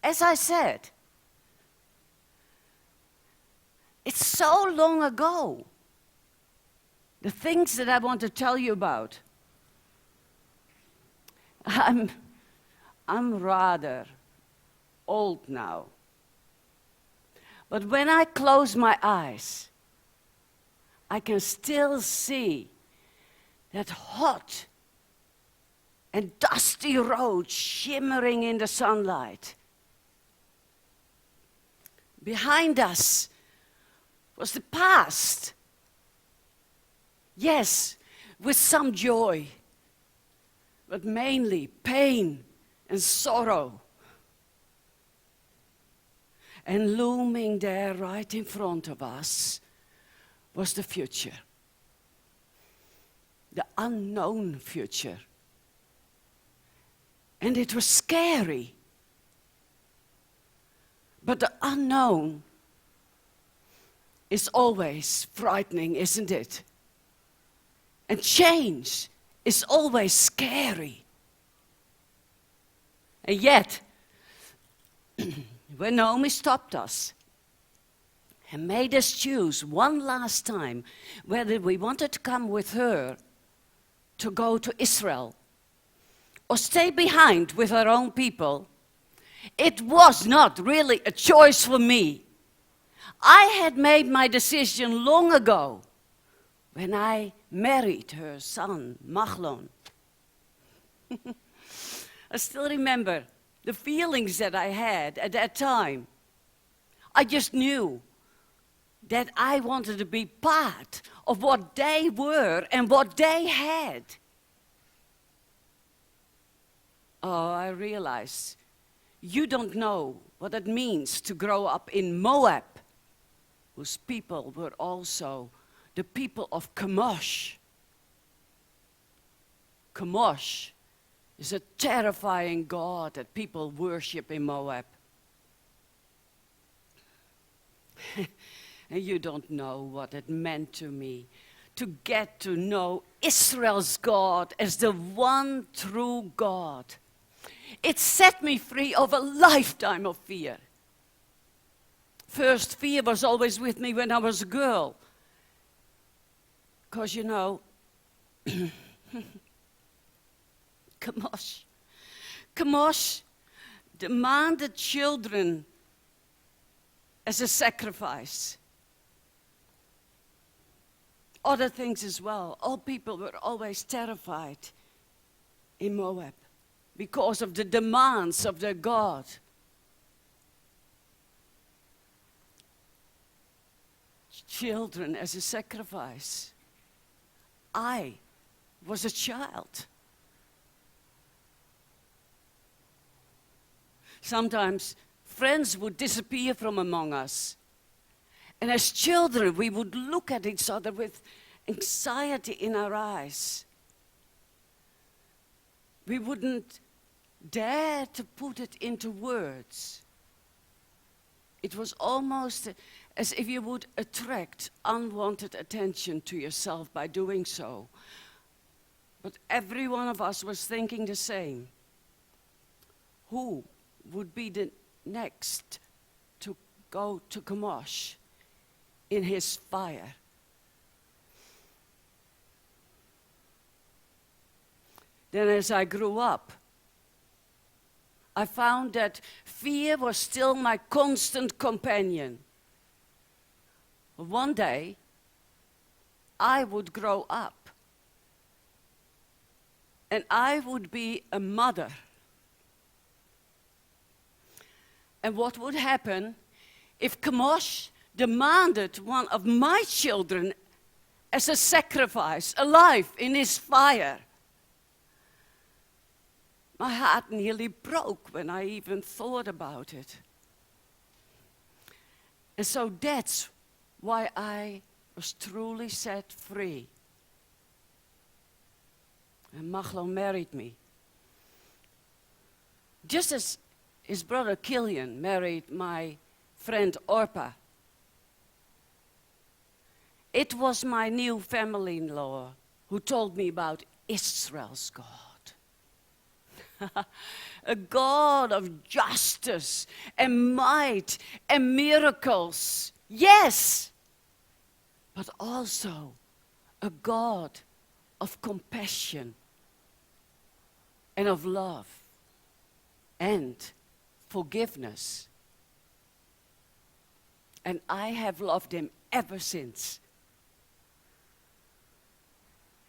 as I said, it's so long ago. The things that I want to tell you about. I'm rather old now. But when I close my eyes, I can still see that hot and dusty road shimmering in the sunlight. Behind us was the past. Yes, with some joy, but mainly pain and sorrow. And looming there right in front of us was the future. The unknown future. And it was scary. But the unknown is always frightening, isn't it? And change is always scary. And yet, when Naomi stopped us and made us choose one last time whether we wanted to come with her to go to Israel or stay behind with our own people, it was not really a choice for me. I had made my decision long ago when I married her son, Machlon. I still remember the feelings that I had at that time. I just knew that I wanted to be part of what they were and what they had. Oh, I realized you don't know what it means to grow up in Moab, whose people were also the people of Chemosh. Chemosh is a terrifying god that people worship in Moab. And you don't know what it meant to me to get to know Israel's God as the one true God. It set me free of a lifetime of fear. First, fear was always with me when I was a girl. Because, you know, Chemosh demanded children as a sacrifice. Other things as well. All people were always terrified in Moab because of the demands of their God. Children as a sacrifice. I was a child. Sometimes friends would disappear from among us. And as children, we would look at each other with anxiety in our eyes. We wouldn't dare to put it into words. It was almost as if you would attract unwanted attention to yourself by doing so. But every one of us was thinking the same. Who would be the next to go to Chemosh in his fire? Then as I grew up, I found that fear was still my constant companion. One day, I would grow up and I would be a mother. And what would happen if Chemosh demanded one of my children as a sacrifice, alive in his fire? My heart nearly broke when I even thought about it. And so that's why I was truly set free. And Machlon married me. Just as his brother Killian married my friend Orpah. It was my new family-in-law who told me about Israel's God. A God of justice and might and miracles. Yes, but also a God of compassion and of love and forgiveness. And I have loved him ever since.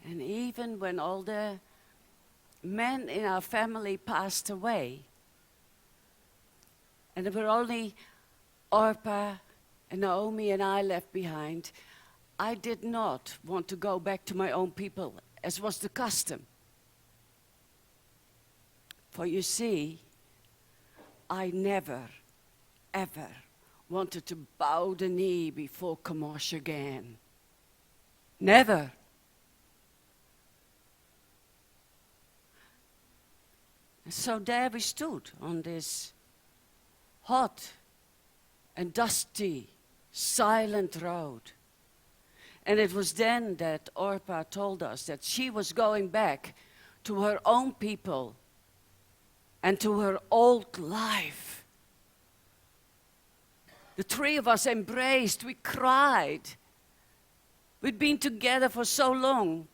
And even when all the men in our family passed away, and there were only Orpah and Naomi and I left behind, I did not want to go back to my own people, as was the custom. For you see, I never, ever wanted to bow the knee before Kamosh again. Never. And so there we stood on this hot and dusty, silent road. And it was then that Orpah told us that she was going back to her own people and to her old life. The three of us embraced, we cried. We'd been together for so long.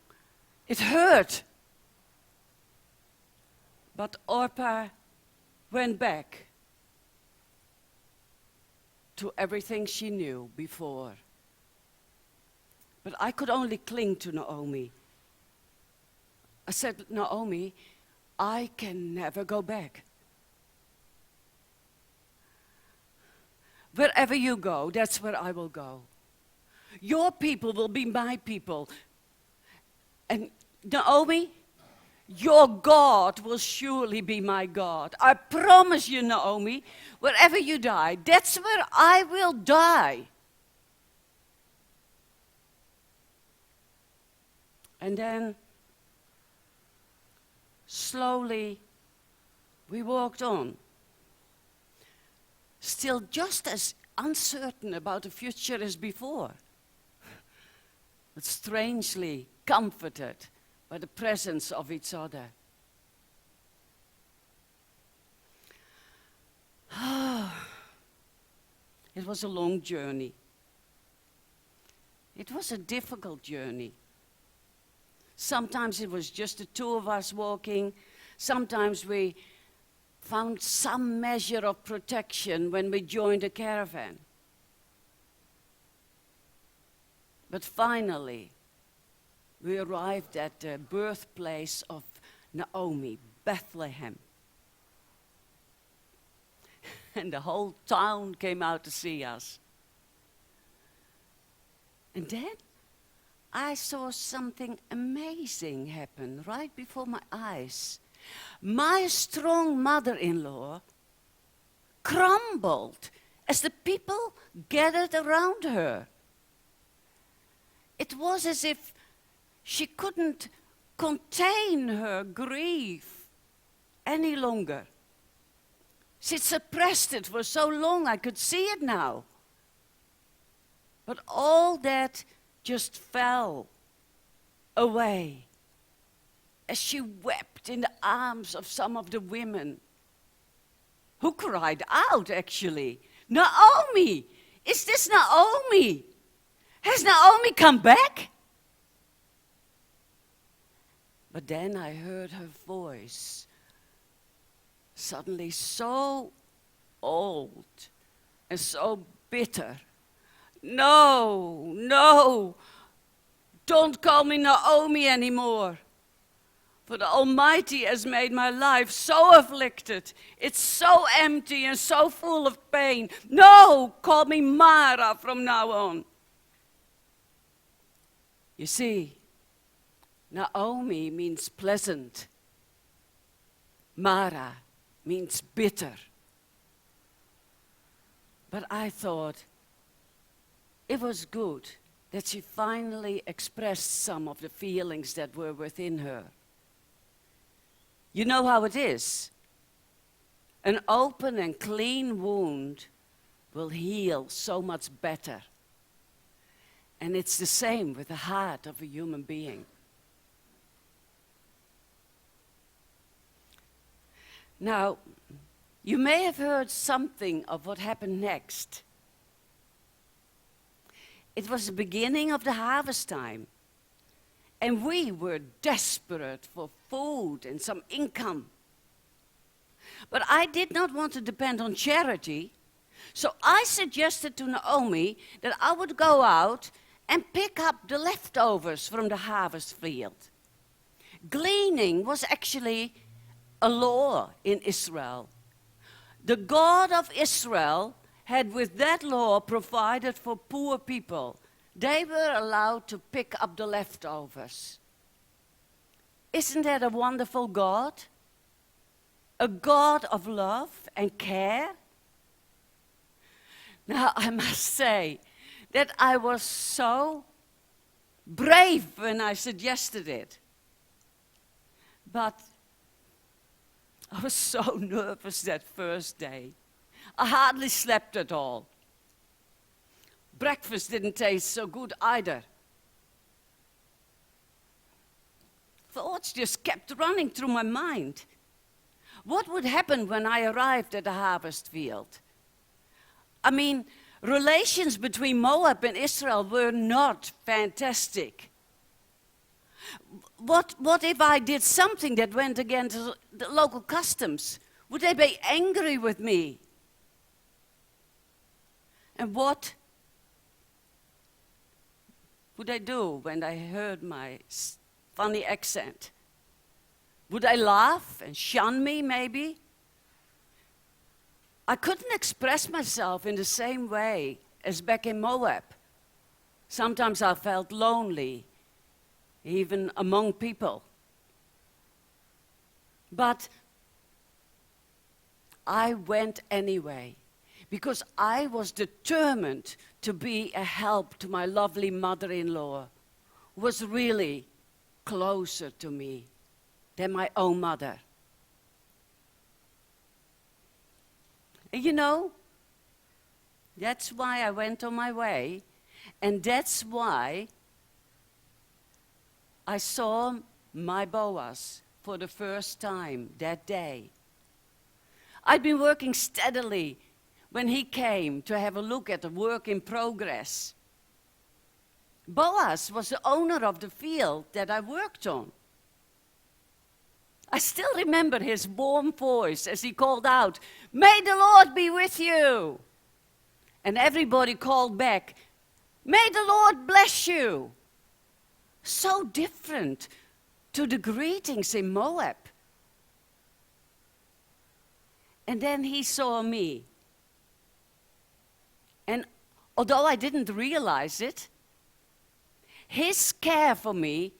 It hurt. But Orpah went back to everything she knew before. But I could only cling to Naomi. I said, Naomi, I can never go back. Wherever you go, that's where I will go. Your people will be my people. And Naomi, your God will surely be my God. I promise you, Naomi, wherever you die, that's where I will die. And then, slowly, we walked on. Still just as uncertain about the future as before, but strangely comforted by the presence of each other. It was a long journey. It was a difficult journey. Sometimes it was just the two of us walking. Sometimes we found some measure of protection when we joined a caravan. But finally, we arrived at the birthplace of Naomi, Bethlehem. And the whole town came out to see us. And then I saw something amazing happen right before my eyes. My strong mother-in-law crumbled as the people gathered around her. It was as if she couldn't contain her grief any longer. She'd suppressed it for so long, I could see it now. But all that just fell away as she wept in the arms of some of the women who cried out, actually, Naomi, is this Naomi? Has Naomi come back? But then I heard her voice, suddenly so old and so bitter. No, no, don't call me Naomi anymore. For the Almighty has made my life so afflicted. It's so empty and so full of pain. No, call me Mara from now on. You see, Naomi means pleasant. Mara means bitter. But I thought it was good that she finally expressed some of the feelings that were within her. You know how it is. An open and clean wound will heal so much better. And it's the same with the heart of a human being. Now, you may have heard something of what happened next. It was the beginning of the harvest time, and we were desperate for food and some income. But I did not want to depend on charity, so I suggested to Naomi that I would go out and pick up the leftovers from the harvest field. Gleaning was actually a law in Israel. The God of Israel had with that law provided for poor people. They were allowed to pick up the leftovers. Isn't that a wonderful God? A God of love and care? Now, I must say that I was so brave when I suggested it. But I was so nervous that first day. I hardly slept at all. Breakfast didn't taste so good either. Thoughts just kept running through my mind. What would happen when I arrived at the harvest field? I mean, relations between Moab and Israel were not fantastic. What if I did something that went against the local customs? Would they be angry with me? And what would I do when they heard my funny accent? Would they laugh and shun me, maybe? I couldn't express myself in the same way as back in Moab. Sometimes I felt lonely, even among people. But I went anyway, because I was determined to be a help to my lovely mother-in-law, who was really closer to me than my own mother. And you know, that's why I went on my way, and that's why I saw my Boaz for the first time that day. I'd been working steadily when he came to have a look at the work in progress. Boaz was the owner of the field that I worked on. I still remember his warm voice as he called out, "May the Lord be with you." And everybody called back, "May the Lord bless you." So different to the greetings in Moab. And then he saw me. And although I didn't realize it, his care for me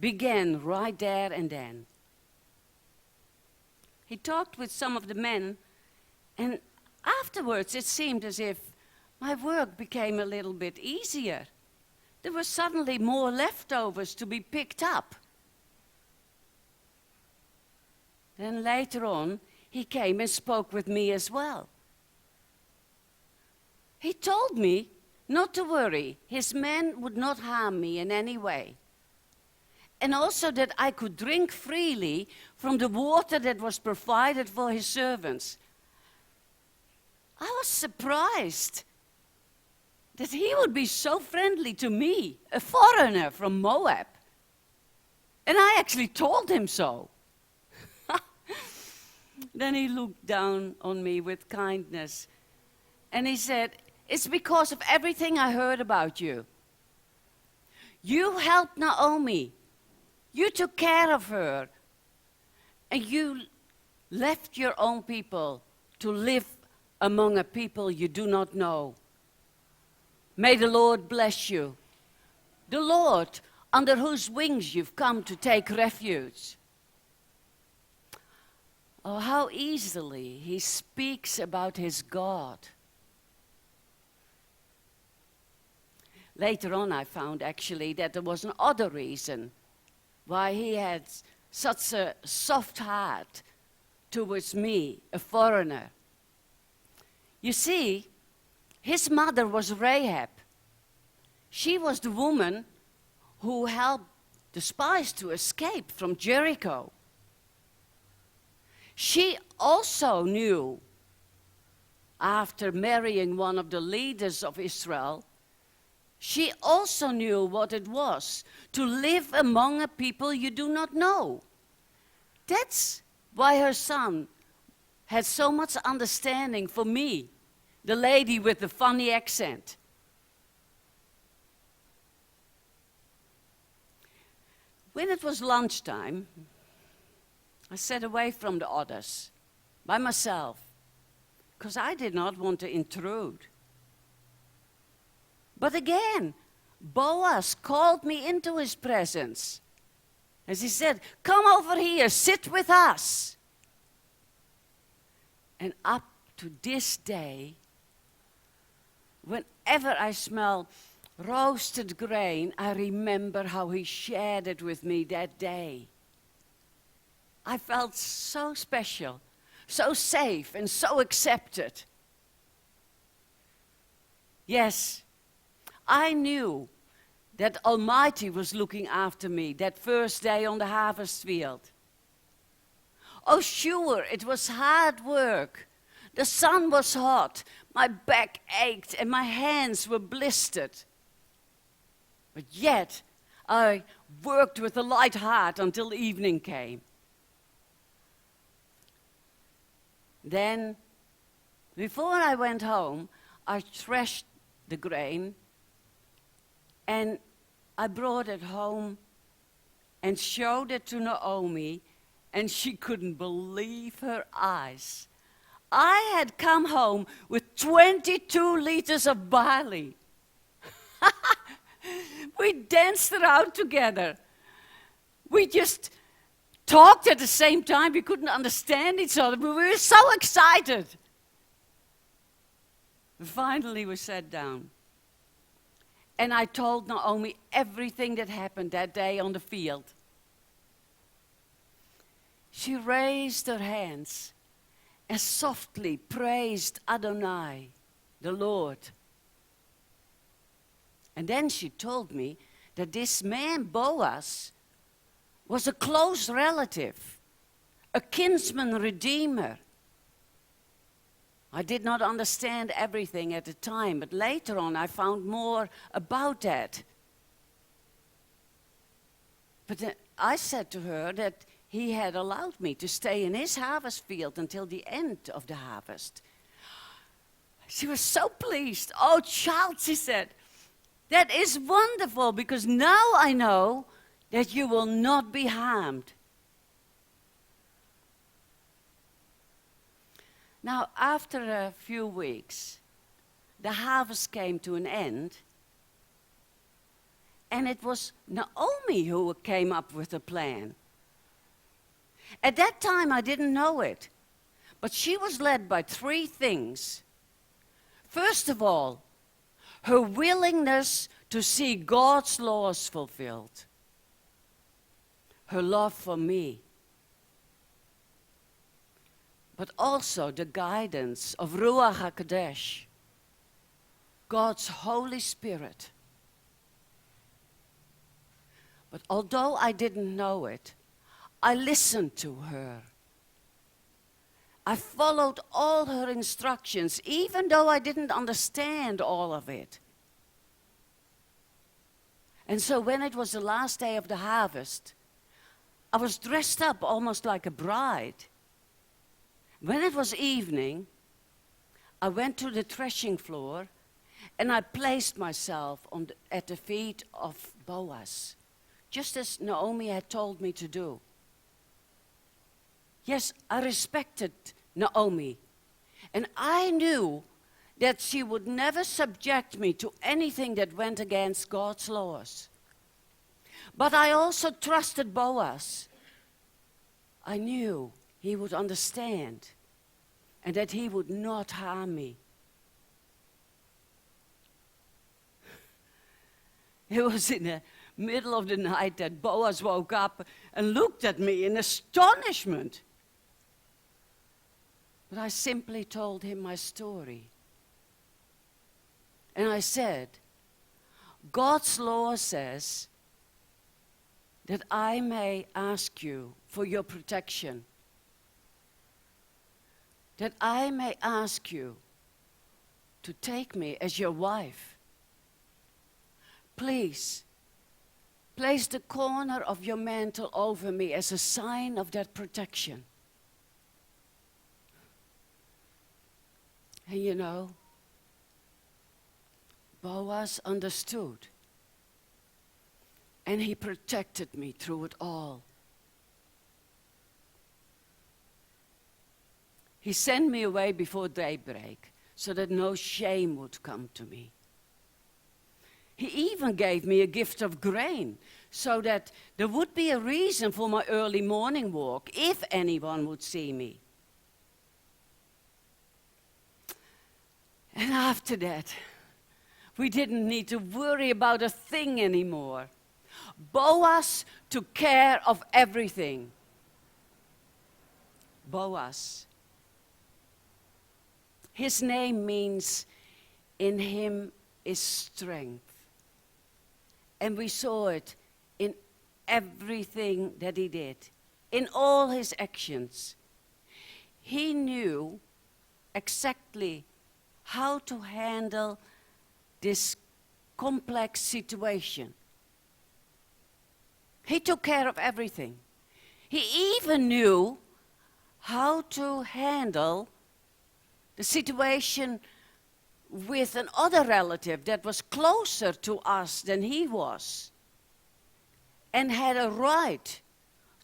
began right there and then. He talked with some of the men, and afterwards it seemed as if my work became a little bit easier. There were suddenly more leftovers to be picked up. Then later on, he came and spoke with me as well. He told me not to worry, his men would not harm me in any way. And also that I could drink freely from the water that was provided for his servants. I was surprised that he would be so friendly to me, a foreigner from Moab. And I actually told him so. Then he looked down on me with kindness, and he said, "It's because of everything I heard about you. You helped Naomi. You took care of her, and you left your own people to live among a people you do not know. May the Lord bless you. The Lord, under whose wings you've come to take refuge." Oh, how easily he speaks about his God. Later on, I found actually that there was another reason why he had such a soft heart towards me, a foreigner. You see, his mother was Rahab. She was the woman who helped the spies to escape from Jericho. She also knew, after marrying one of the leaders of Israel, she also knew what it was to live among a people you do not know. That's why her son had so much understanding for me, the lady with the funny accent. When it was lunchtime, I sat away from the others, by myself, because I did not want to intrude. But again, Boaz called me into his presence. As he said, "Come over here, sit with us." And up to this day, whenever I smell roasted grain, I remember how he shared it with me that day. I felt so special, so safe, and so accepted. Yes, I knew that Almighty was looking after me that first day on the harvest field. Oh, sure, it was hard work. The sun was hot, my back ached, and my hands were blistered. But yet, I worked with a light heart until evening came. Then, before I went home, I threshed the grain and I brought it home and showed it to Naomi, and she couldn't believe her eyes. I had come home with 22 liters of barley. We danced around together. We just talked at the same time. We couldn't understand each other, but we were so excited. Finally, we sat down. And I told Naomi everything that happened that day on the field. She raised her hands and softly praised Adonai, the Lord. And then she told me that this man, Boaz, was a close relative, a kinsman redeemer. I did not understand everything at the time, but later on I found more about that. But I said to her that he had allowed me to stay in his harvest field until the end of the harvest. She was so pleased. "Oh, child," she said, "that is wonderful, because now I know that you will not be harmed." Now, after a few weeks, the harvest came to an end, and it was Naomi who came up with a plan. At that time, I didn't know it, but she was led by three things. First of all, her willingness to see God's laws fulfilled, her love for me, but also the guidance of Ruach HaKodesh, God's Holy Spirit. But although I didn't know it, I listened to her. I followed all her instructions, even though I didn't understand all of it. And so when it was the last day of the harvest, I was dressed up almost like a bride. When it was evening, I went to the threshing floor and I placed myself at the feet of Boaz, just as Naomi had told me to do. Yes, I respected Naomi, and I knew that she would never subject me to anything that went against God's laws. But I also trusted Boaz. I knew he would understand and that he would not harm me. It was in the middle of the night that Boaz woke up and looked at me in astonishment. But I simply told him my story. And I said, God's law says that I may ask you for your protection. that I may ask you to take me as your wife. Please, place the corner of your mantle over me as a sign of that protection. And you know, Boaz understood. And he protected me through it all. He sent me away before daybreak so that no shame would come to me. He even gave me a gift of grain so that there would be a reason for my early morning walk if anyone would see me. And after that, we didn't need to worry about a thing anymore. Boaz took care of everything. Boaz. His name means, in him is strength. And we saw it in everything that he did, in all his actions. He knew exactly how to handle this complex situation. He took care of everything. He even knew how to handle the situation with another relative that was closer to us than he was, and had a right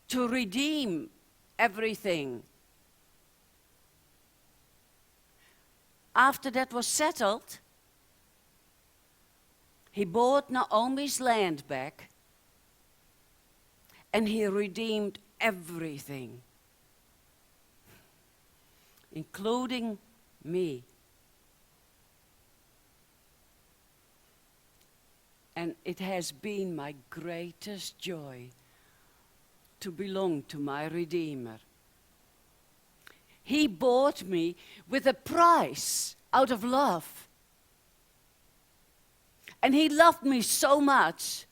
to redeem everything. After that was settled, he bought Naomi's land back, and he redeemed everything, including me. And it has been my greatest joy to belong to my Redeemer. He bought me with a price out of love. And he loved me so much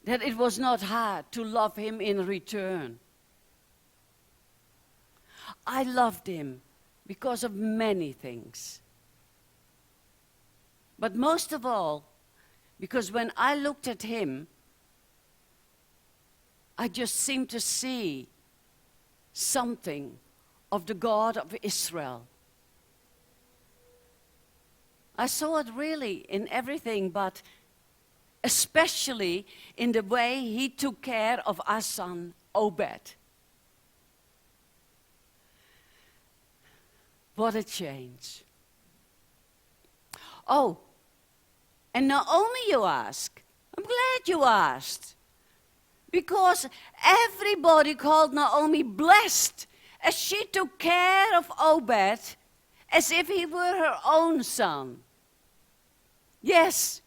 that it was not hard to love him in return. I loved him because of many things. But most of all, because when I looked at him, I just seemed to see something of the God of Israel. I saw it really in everything, but especially in the way he took care of our son, Obed. What a change. Oh, and Naomi, you ask. I'm glad you asked. Because everybody called Naomi blessed as she took care of Obed as if he were her own son. Yes,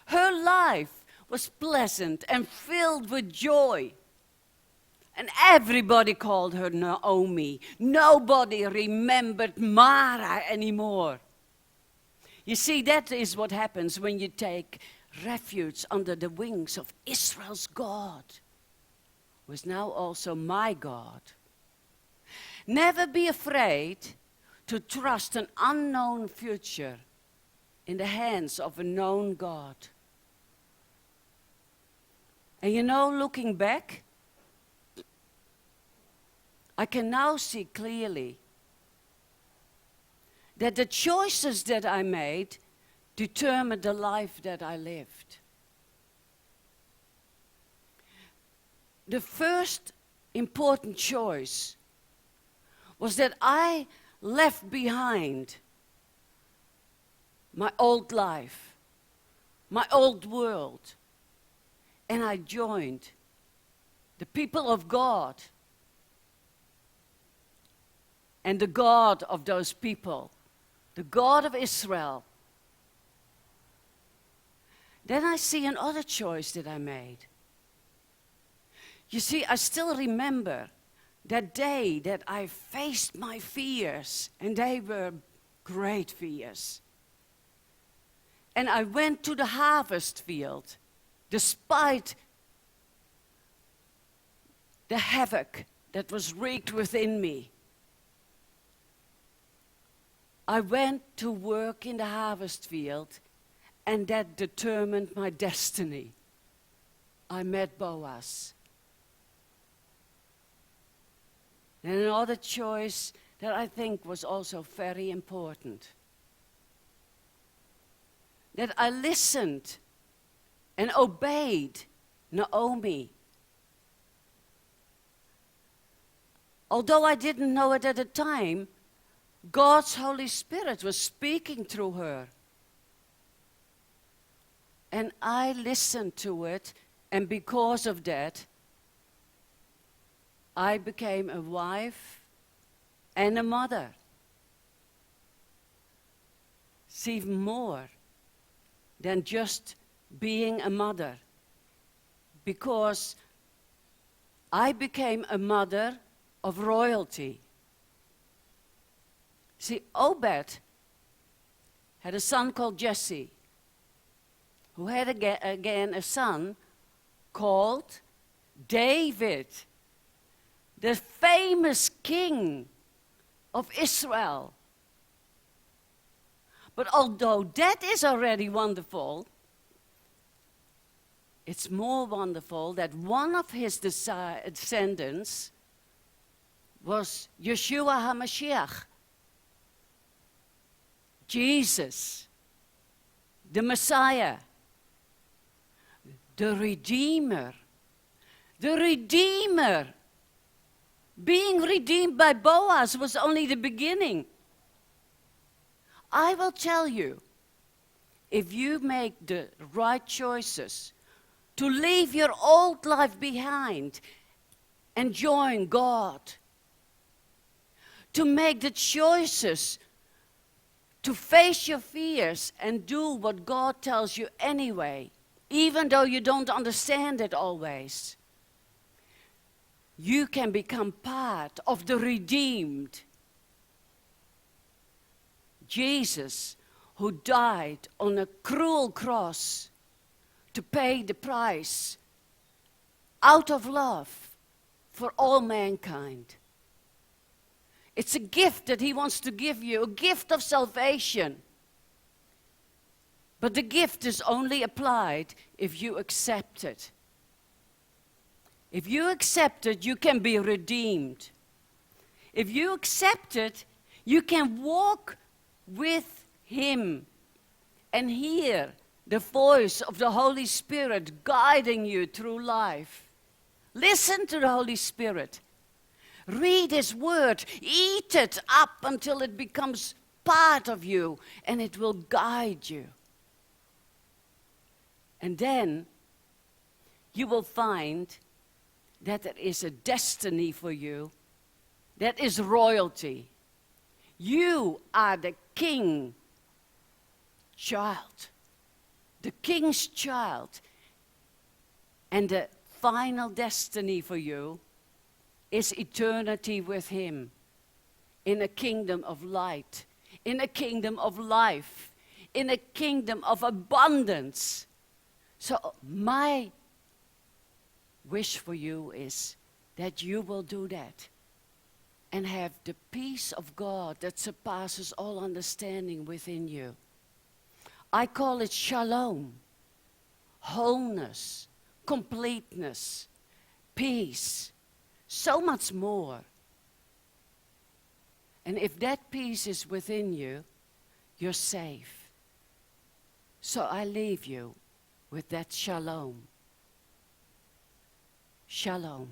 her life was pleasant and filled with joy. And everybody called her Naomi. Nobody remembered Mara anymore. You see, that is what happens when you take refuge under the wings of Israel's God, who is now also my God. Never be afraid to trust an unknown future in the hands of a known God. And you know, looking back, I can now see clearly that the choices that I made determined the life that I lived. The first important choice was that I left behind my old life, my old world, and I joined the people of God and the God of those people, the God of Israel. Then I see another choice that I made. You see, I still remember that day that I faced my fears, and they were great fears. And I went to the harvest field, despite the havoc that was wreaked within me. I went to work in the harvest field, and that determined my destiny. I met Boaz. And another choice that I think was also very important, that I listened and obeyed Naomi. Although I didn't know it at the time, God's Holy Spirit was speaking through her. And I listened to it, and because of that, I became a wife and a mother. It's even more than just being a mother, because I became a mother of royalty. See, Obed had a son called Jesse, who had again a son called David, the famous king of Israel. But although that is already wonderful, it's more wonderful that one of his descendants was Yeshua HaMashiach, Jesus, the Messiah, the Redeemer. The Redeemer. Being redeemed by Boaz was only the beginning. I will tell you, if you make the right choices to leave your old life behind and join God, to make the choices to face your fears and do what God tells you anyway, even though you don't understand it always, you can become part of the redeemed. Jesus, who died on a cruel cross to pay the price out of love for all mankind. It's a gift that he wants to give you, a gift of salvation. But the gift is only applied if you accept it. If you accept it, you can be redeemed. If you accept it, you can walk with him and hear the voice of the Holy Spirit guiding you through life. Listen to the Holy Spirit. Read his word. Eat it up until it becomes part of you, and it will guide you. And then you will find that there is a destiny for you that is royalty. You are the king child, the king's child. And the final destiny for you is eternity with him in a kingdom of light, in a kingdom of life, in a kingdom of abundance. So my wish for you is that you will do that and have the peace of God that surpasses all understanding within you. I call it shalom, wholeness, completeness, peace, so much more. And if that peace is within you, you're safe. So I leave you with that shalom. Shalom.